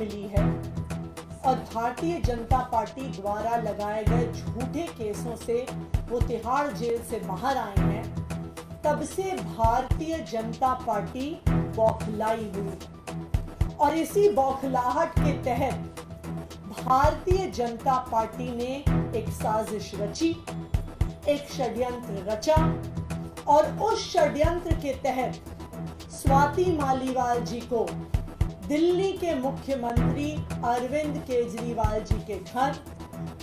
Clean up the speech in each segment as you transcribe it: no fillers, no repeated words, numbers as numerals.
मिली है और भारतीय जनता पार्टी द्वारा लगाए गए झूठे केसों से वो तिहाड़ जेल से बाहर आए हैं, तब से भारतीय जनता पार्टी बौखलाई हुई और इसी बौखलाहट के तहत भारतीय जनता पार्टी ने एक साजिश रची, एक षड्यंत्र रचा और उस षड्यंत्र के तहत स्वाति मालीवाल जी को दिल्ली के मुख्यमंत्री अरविंद केजरीवाल जी के घर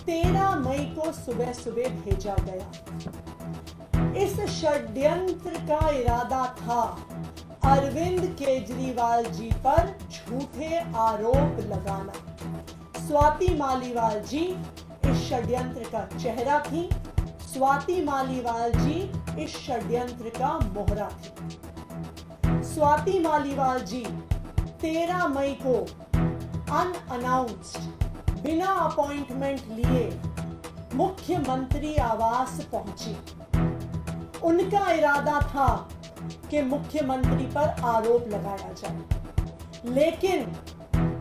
13 मई को सुबह सुबह भेजा गया। इस षड्यंत्र का इरादा था अरविंद केजरीवाल जी पर झूठे आरोप लगाना। स्वाति मालीवाल जी इस षड्यंत्र का चेहरा थी, स्वाति मालीवाल जी इस षड्यंत्र का मोहरा थी। स्वाति मालीवाल जी 13 मई को अनअनाउंस्ड बिना अपॉइंटमेंट लिए मुख्यमंत्री आवास पहुंची। उनका इरादा था कि मुख्यमंत्री पर आरोप लगाया जाए, लेकिन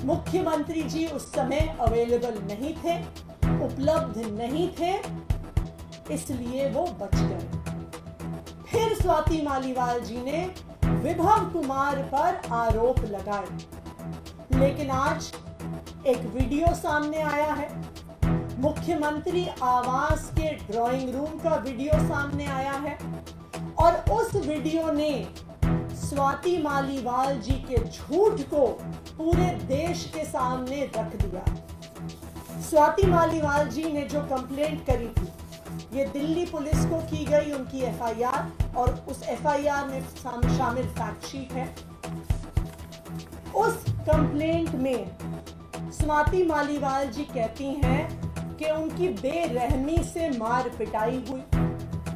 मुख्यमंत्री जी उस समय अवेलेबल नहीं थे, उपलब्ध नहीं थे, इसलिए वो बच गए। फिर स्वाति मालीवाल जी ने विभव कुमार पर आरोप लगाए, लेकिन आज एक वीडियो सामने आया है, मुख्यमंत्री आवास के ड्राइंग रूम का वीडियो सामने आया है और उस वीडियो ने स्वाति मालीवाल जी के झूठ को पूरे देश के सामने रख दिया। स्वाति मालीवाल जी ने जो कंप्लेंट करी थी, ये दिल्ली पुलिस को की गई उनकी एफआईआर और उस एफआईआर में शामिल फैक्ट शीट है। उस कंप्लेंट में स्वाति मालीवाल जी कहती हैं कि उनकी बेरहमी से मार पिटाई हुई,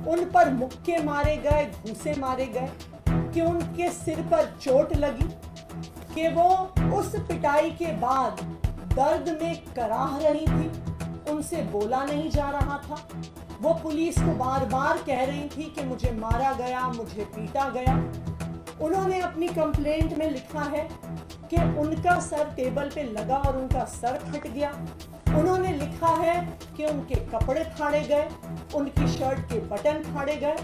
उन पर मुक्के मारे गए, घूंसे मारे गए, कि उनके सिर पर चोट लगी, कि वो उस पिटाई के बाद दर्द में कराह रही थी, उनसे बोला नहीं जा रहा था। वो पुलिस को बार बार कह रही थी कि मुझे मारा गया, मुझे पीटा गया। उन्होंने अपनी कंप्लेंट में लिखा है कि उनका सर टेबल पे लगा और उनका सर फट गया। उन्होंने लिखा है कि उनके कपड़े फाड़े गए, उनकी शर्ट के बटन फाड़े गए।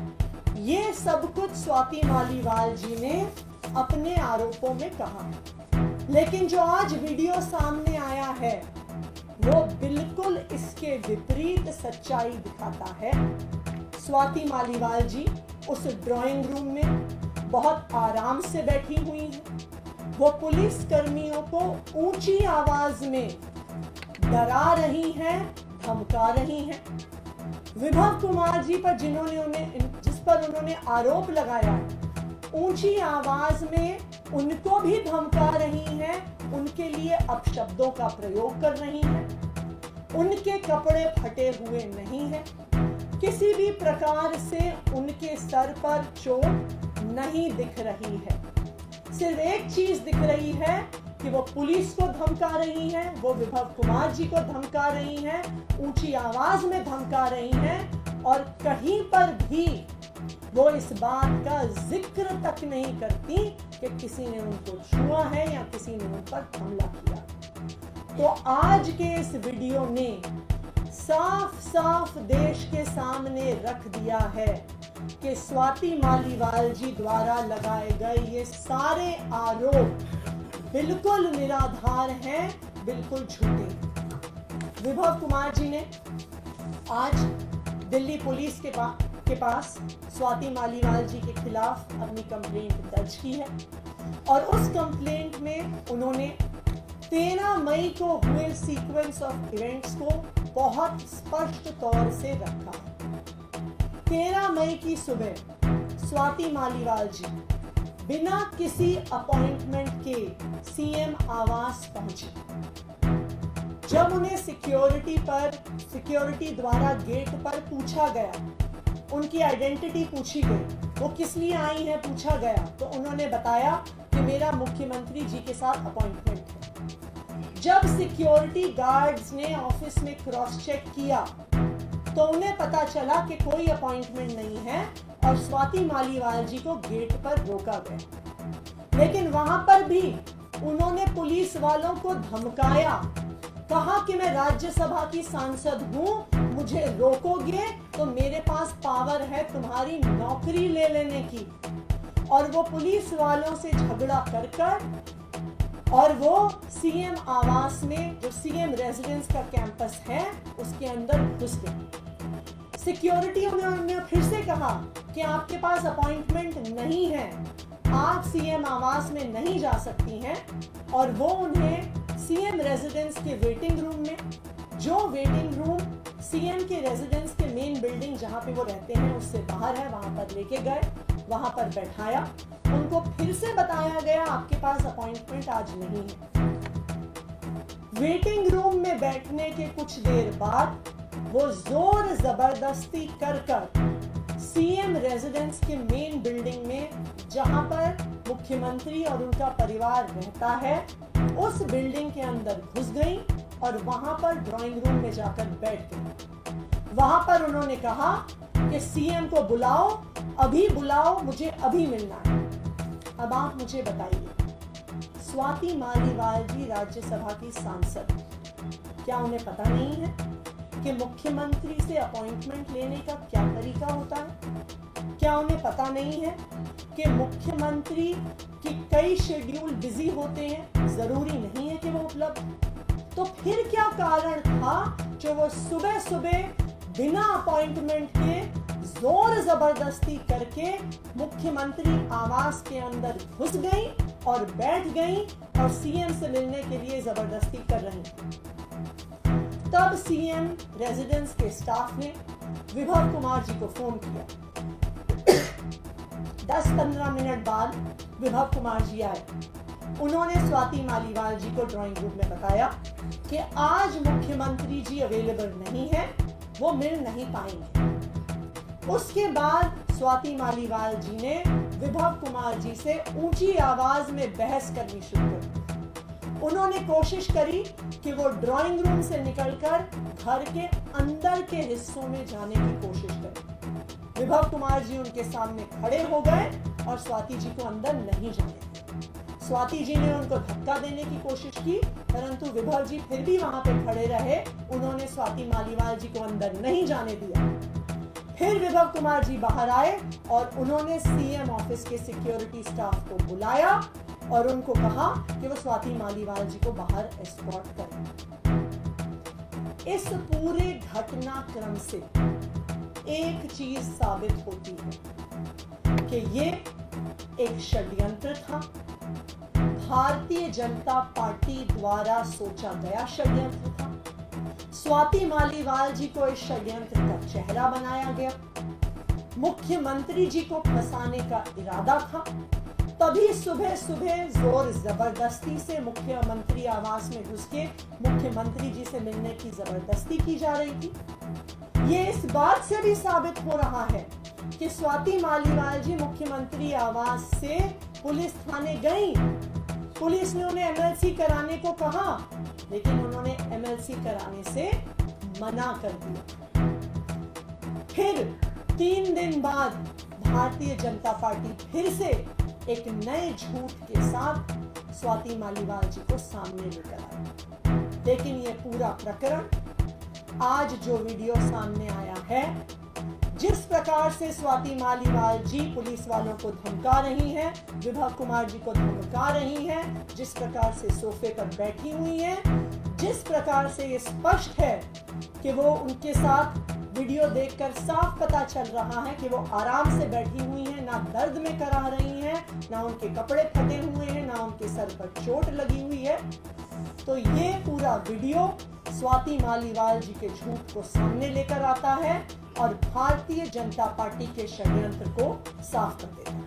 ये सब कुछ स्वाति मालीवाल जी ने अपने आरोपों में कहा, लेकिन जो आज वीडियो सामने आया है वो बिल्कुल इसके विपरीत सच्चाई दिखाता है। स्वाति मालीवाल जी उस ड्राइंग रूम में बहुत आराम से बैठी हुई हैं। वो पुलिस कर्मियों को ऊंची आवाज में डरा रही हैं, धमका रही हैं। विभव कुमार जी पर जिस पर उन्होंने आरोप लगाया, ऊंची आवाज में उनको भी धमका रही हैं, उनके लिए अपशब्दों का प्रयोग कर रही हैं। उनके कपड़े फटे हुए नहीं हैं, किसी भी प्रकार से उनके सर पर चोट नहीं दिख रही है। सिर्फ एक चीज दिख रही है कि वो पुलिस को धमका रही हैं, वो विभव कुमार जी को धमका रही हैं, ऊंची आवाज में धमका रही हैं और कहीं पर भी वो इस बात का जिक्र तक नहीं करती कि किसी ने उनको छुआ है या किसी ने उन पर हमला किया। तो आज के इस वीडियो ने साफ साफ देश के सामने रख दिया है कि स्वाति मालीवाल जी द्वारा लगाए गए ये सारे आरोप बिल्कुल निराधार हैं, बिल्कुल झूठे। विभव कुमार जी ने आज दिल्ली पुलिस के पास स्वाति मालीवाल जी के खिलाफ अपनी कंप्लेंट दर्ज की है और उस कंप्लेंट में उन्होंने 13 मई को हुए सीक्वेंस ऑफ इवेंट्स को बहुत स्पष्ट तौर से रखा। 13 मई की सुबह स्वाति मालीवाल जी बिना किसी अपॉइंटमेंट के सीएम आवास पहुंचे। जब उन्हें सिक्योरिटी द्वारा गेट पर पूछा गया, उनकी आइडेंटिटी पूछी गई, वो किस लिए आई हैं पूछा गया, तो उन्होंने बताया कि मेरा मुख्यमंत्री जी के साथ अपॉइंटमेंट है। जब सिक्योरिटी गार्ड्स ने ऑफिस में क्रॉस चेक किया तो उन्हें पता चला कि कोई अपॉइंटमेंट नहीं है और स्वाति मालीवाल जी को गेट पर रोका गया। लेकिन वहां पर भी उन्होंने पुलिस वालों को धमकाया, कहा कि मैं राज्यसभा की सांसद हूं, मुझे रोकोगे तो मेरे पास पावर है तुम्हारी नौकरी ले लेने की। और वो पुलिस वालों से झगड़ा कर और वो सीएम आवास में, जो सीएम रेजिडेंस का कैंपस है, उसके अंदर घुस गए। सिक्योरिटी उन्होंने फिर से कहा कि आपके पास अपॉइंटमेंट नहीं है, आप सीएम आवास में नहीं जा सकती हैं। और वो उन्हें सीएम रेजिडेंस के वेटिंग रूम में, जो वेटिंग रूम सीएम के रेजिडेंस के मेन बिल्डिंग जहां पे वो रहते हैं उससे बाहर है, वहां पर लेके गए, वहां पर बैठाया। उनको फिर से बताया गया आपके पास अपॉइंटमेंट आज नहीं है। वेटिंग रूम में बैठने के कुछ देर बाद वो जोर जबरदस्ती कर सीएम रेजिडेंस के मेन बिल्डिंग में, जहां पर मुख्यमंत्री और उनका परिवार रहता है, उस बिल्डिंग के अंदर घुस गई और वहां पर ड्राइंग रूम में जाकर बैठ गई। वहां पर उन्होंने कहा कि सीएम को बुलाओ, अभी बुलाओ, मुझे अभी मिलना है। अब आप मुझे बताइए, स्वाति मालीवाल जी राज्यसभा की सांसद, क्या उन्हें पता नहीं है कि मुख्यमंत्री से अपॉइंटमेंट लेने का क्या तरीका होता है? क्या उन्हें पता नहीं है कि मुख्यमंत्री की कई शेड्यूल बिजी होते हैं, जरूरी नहीं है कि वो उपलब्ध। तो फिर क्या कारण था जो वो सुबह सुबह बिना अपॉइंटमेंट के जोर जबरदस्ती करके मुख्यमंत्री आवास के अंदर घुस गई और बैठ गई और सीएम से मिलने के लिए जबरदस्ती कर रही? तब सीएम रेजिडेंस के स्टाफ ने विभव कुमार जी को फोन किया। 10-15 मिनट बाद विभव कुमार जी आए। उन्होंने स्वाति मालीवाल जी को ड्राइंग रूम में बताया कि आज मुख्यमंत्री जी अवेलेबल नहीं है, वो मिल नहीं पाएंगे। उसके बाद स्वाति मालीवाल जी ने विभव कुमार जी से ऊंची आवाज में बहस करनी शुरू कर। उन्होंने कोशिश करी कि वो ड्राइंग रूम से निकलकर घर के अंदर के हिस्सों में जाने की कोशिश करें। विभव कुमार जी उनके सामने खड़े हो गए और स्वाति जी को अंदर नहीं जाने दिया। स्वाति जी ने उनको धक्का देने की कोशिश की, परंतु विभव जी फिर भी वहां पे खड़े रहे। उन्होंने स्वाति मालीवाल जी को अंदर नहीं जाने दिया। फिर विभव कुमार जी बाहर आए और उन्होंने सीएम ऑफिस के सिक्योरिटी स्टाफ को बुलाया और उनको कहा कि वो स्वाति मालीवाल जी को बाहर एस्कॉर्ट करें। इस पूरे घटनाक्रम से एक चीज साबित होती है कि ये एक षड्यंत्र था, भारतीय जनता पार्टी द्वारा सोचा गया षड्यंत्र था। स्वाति मालीवाल जी को इस षड्यंत्र का चेहरा बनाया गया। मुख्यमंत्री जी को फंसाने का इरादा था। तभी सुबह सुबह जोर जबरदस्ती से मुख्यमंत्री आवास में घुस के मुख्यमंत्री जी से मिलने की जबरदस्ती की जा रही थी। ये इस बात से भी साबित हो रहा है कि स्वाति मालीवाल जी मुख्यमंत्री आवास से पुलिस थाने गई। पुलिस ने उन्हें एमएलसी कराने को कहा, लेकिन उन्होंने एमएलसी कराने से मना कर दिया। फिर 3 दिन बाद भारतीय जनता पार्टी फिर से एक नए झूठ के साथ स्वाति मालीवाल जी को सामने लेकर आई। लेकिन ये पूरा प्रकरण, आज जो वीडियो सामने आया है, जिस प्रकार से स्वाति मालीवाल जी पुलिस वालों को धमका रही हैं, विभव कुमार जी को धमका रही हैं, जिस प्रकार से सोफे पर बैठी हुई हैं, जिस प्रकार से ये स्पष्ट है कि वो उनके साथ वीडियो देखकर साफ पता चल रहा है कि वो आराम से बैठी हुई हैं, ना दर्द में करा रही हैं, ना उनके कपड़े फटे हुए हैं, ना उनके सर पर चोट लगी हुई है। तो ये पूरा वीडियो स्वाति मालीवाल जी के झूठ को सामने लेकर आता है और भारतीय जनता पार्टी के षड्यंत्र को साफ कर देता है।